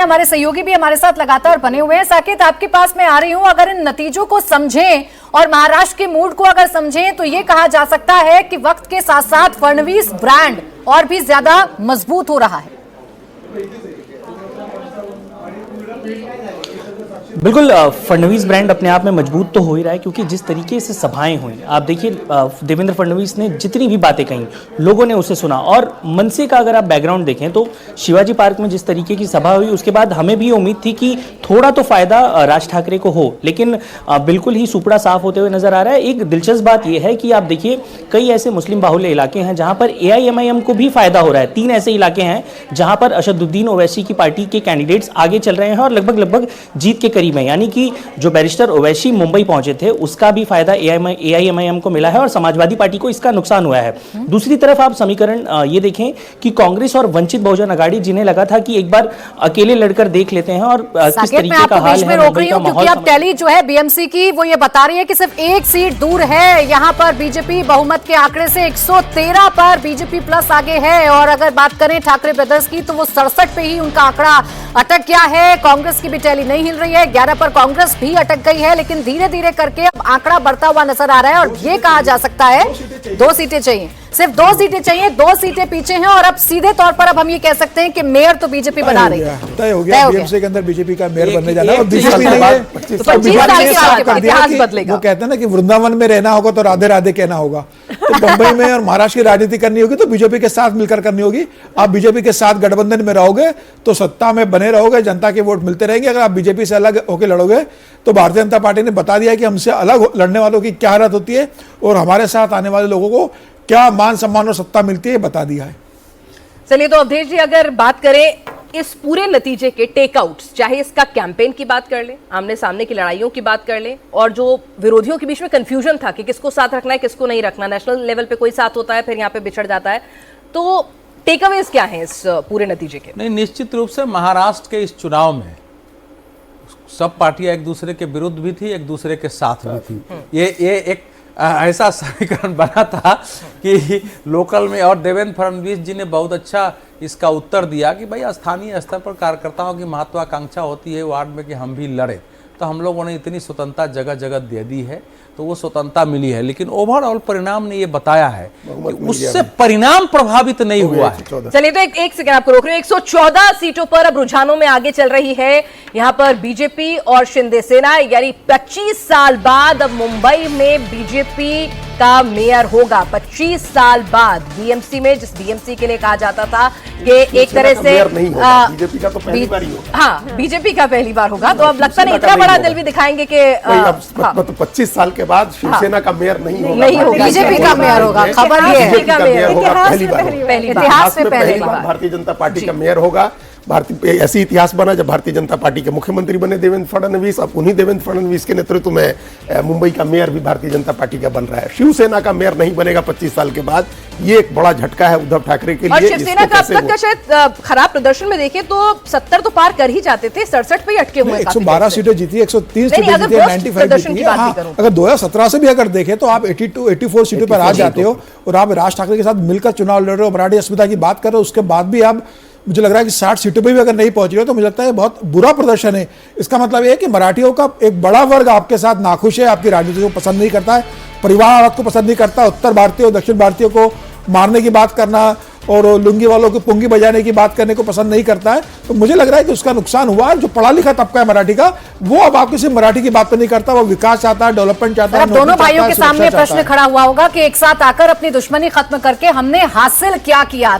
हमारे सहयोगी भी हमारे साथ लगातार बने हुए हैं। साकेत, आपके पास मैं आ रही हूं। अगर इन नतीजों को समझें और महाराष्ट्र के मूड को अगर समझें तो ये कहा जा सकता है कि वक्त के साथ साथ फडणवीस ब्रांड और भी ज्यादा मजबूत हो रहा है। बिल्कुल, फडणवीस ब्रांड अपने आप में मजबूत तो हो ही रहा है, क्योंकि जिस तरीके से सभाएं हुई, आप देखिए देवेंद्र फडणवीस ने जितनी भी बातें कही लोगों ने उसे सुना। और मनसे का अगर आप बैकग्राउंड देखें तो शिवाजी पार्क में जिस तरीके की सभा हुई उसके बाद हमें भी उम्मीद थी कि थोड़ा तो फायदा राज ठाकरे को हो, लेकिन बिल्कुल ही सुपड़ा साफ होते हुए नजर आ रहा है। एक दिलचस्प बात यह है कि आप देखिए कई ऐसे मुस्लिम बाहुल्य इलाके हैं जहां पर AIMIM को भी फायदा हो रहा है। 3 ऐसे इलाके हैं जहां पर असदुद्दीन ओवैसी की पार्टी के कैंडिडेट्स आगे चल रहे हैं और लगभग जीत के करीब है। यानी कि जो बैरिस्टर ओवैसी मुंबई पहुंचे थे उसका भी फायदा AIMIM को मिला है और समाजवादी पार्टी को इसका नुकसान हुआ है। दूसरी तरफ आप समीकरण ये देखें कि कांग्रेस और वंचित बहुजन अघाड़ी, जिन्हें लगा था कि एक बार अकेले लड़कर देख लेते हैं और किस तरीके का हाल है मुंबई का माहौल, अब टैली जो है BMC की वो ये बता रही है कि सिर्फ 1 सीट दूर है। यहां पर बीजेपी बहुमत के आंकड़े से 113 पर बीजेपी प्लस आगे है। और अगर बात करें ठाकरे ब्रदर्स की तो वो 67 पे ही उनका आंकड़ा अटक गया है। कांग्रेस की भी टैली नहीं हिल रही है, 11 पर कांग्रेस भी अटक गई है, लेकिन धीरे धीरे करके अब आंकड़ा बढ़ता हुआ नजर आ रहा है। और ये कहा जा सकता है 2 सीटें चाहिए, सिर्फ 2 सीटें चाहिए, 2 सीटें पीछे हैं। और अब सीधे तौर पर अब हम ये कह सकते हैं कि मेयर तो बीजेपी बना रही है, तय हो गया। BMC के अंदर बीजेपी का मेयर बनने जा रहा है और बीजेपी वो कहते हैं ना कि वृंदावन में रहना होगा तो राधे राधे कहना होगा। तो बंबई में और महाराष्ट्र की राजनीति करनी होगी तो बीजेपी के साथ मिलकर करनी होगी। आप बीजेपी के साथ गठबंधन में रहोगे तो सत्ता में बने रहोगे, जनता के वोट मिलते रहेंगे। अगर आप बीजेपी से अलग होकर लड़ोगे तो भारतीय जनता पार्टी ने बता दिया कि हमसे अलग लड़ने वालों की क्या हालत होती है और हमारे साथ आने वाले लोगों को क्या मान सम्मान और सत्ता मिलती है, बता दिया है। चलिए, तो अवधेश जी अगर बात करें इस पूरे नतीजे के टेकआउट्स, चाहे इसका कैंपेन की बात कर ले, आमने सामने की लड़ाइयों की बात कर ले, और जो विरोधियों के बीच में कंफ्यूजन था कि किसको साथ रखना है किसको नहीं रखना, नेशनल लेवल पे कोई साथ होता है फिर यहाँ पे बिछड़ जाता है, तो टेकअवेज क्या है इस पूरे नतीजे के? नहीं, निश्चित रूप से महाराष्ट्र के इस चुनाव में सब पार्टियां एक दूसरे के विरुद्ध भी थी, एक दूसरे के साथ भी थी। ये एक ऐसा समीकरण बना था कि लोकल में, और देवेंद्र फडणवीस जी ने बहुत अच्छा इसका उत्तर दिया कि भाई स्थानीय स्तर पर कार्यकर्ताओं की महत्वाकांक्षा होती है वार्ड में कि हम भी लड़े, तो हम लोगों ने इतनी स्वतंत्रता जगह जगह दे दी है तो वो स्वतंत्रता मिली है। लेकिन ओवरऑल परिणाम ने ये बताया है कि उससे परिणाम प्रभावित नहीं हुआ है। चलिए, तो एक सेकंड आपको रोक रही हूं। 114 सीटों पर अब रुझानों में आगे चल रही है यहां पर बीजेपी और शिंदे सेना, यानी 25 साल बाद अब मुंबई में बीजेपी का मेयर होगा। 25 साल बाद BMC में, जिस BMC के लिए कहा जाता था कि एक तरह से बीजेपी का तो पहली बार ही होगा। हाँ, बीजेपी का पहली बार होगा, तो अब लगता नहीं इतना बड़ा दिल भी दिखाएंगे कि 25 साल के बाद शिवसेना का मेयर नहीं होगा, बीजेपी का मेयर होगा। खबर ये है इतिहास में पहली बार भारतीय जनता पार्टी का मेयर होगा। ऐसी इतिहास बना जब भारतीय जनता पार्टी के मुख्यमंत्री बने देवेंद्र फडणवीस। अब उन्हीं देवेंद्र फडणवीस के नेतृत्व में मुंबई का मेयर भी भारतीय जनता पार्टी का बन रहा है। शिवसेना का मेयर नहीं बनेगा 25 साल के बाद, ये एक बड़ा झटका है उद्धव ठाकरे के लिए। और शिवसेना का अब तक का शायद खराब प्रदर्शन में देखें तो 70 तो पार कर ही जाते थे, 67 पे ही अटके हुए। 112 सीटें जीती, 103 सीटें जीती, 95 जीती। अगर 2017 से भी अगर देखें तो आप 84 सीटों पर आ जाते हो और आप राज ठाकरे के साथ मिलकर चुनाव लड़ रहे हो, मराठी अस्मिता की बात कर रहे हो, उसके बाद भी आप, मुझे लग रहा है कि 60 सीटों पे भी अगर नहीं पहुंच रहे हो तो मुझे लगता है बहुत बुरा प्रदर्शन है। इसका मतलब ये है कि मराठियों का एक बड़ा वर्ग आपके साथ नाखुश है, आपकी राजनीति को पसंद नहीं करता है, परिवारवाद को पसंद नहीं करता, उत्तर भारतीय और दक्षिण भारतीय को मारने की बात करना और लुंगी वालों को पुंगी बजाने की बात करने को पसंद नहीं करता है। तो मुझे लग रहा है कि उसका नुकसान हुआ। जो पढ़ा लिखा तबका है मराठी का, वो अब आपके सिर्फ मराठी की बात तो नहीं करता, वो विकास चाहता है, डेवलपमेंट चाहता है। दोनों भाइयों के सामने प्रश्न खड़ा हुआ होगा कि एक साथ आकर अपनी दुश्मनी खत्म करके हमने हासिल क्या किया।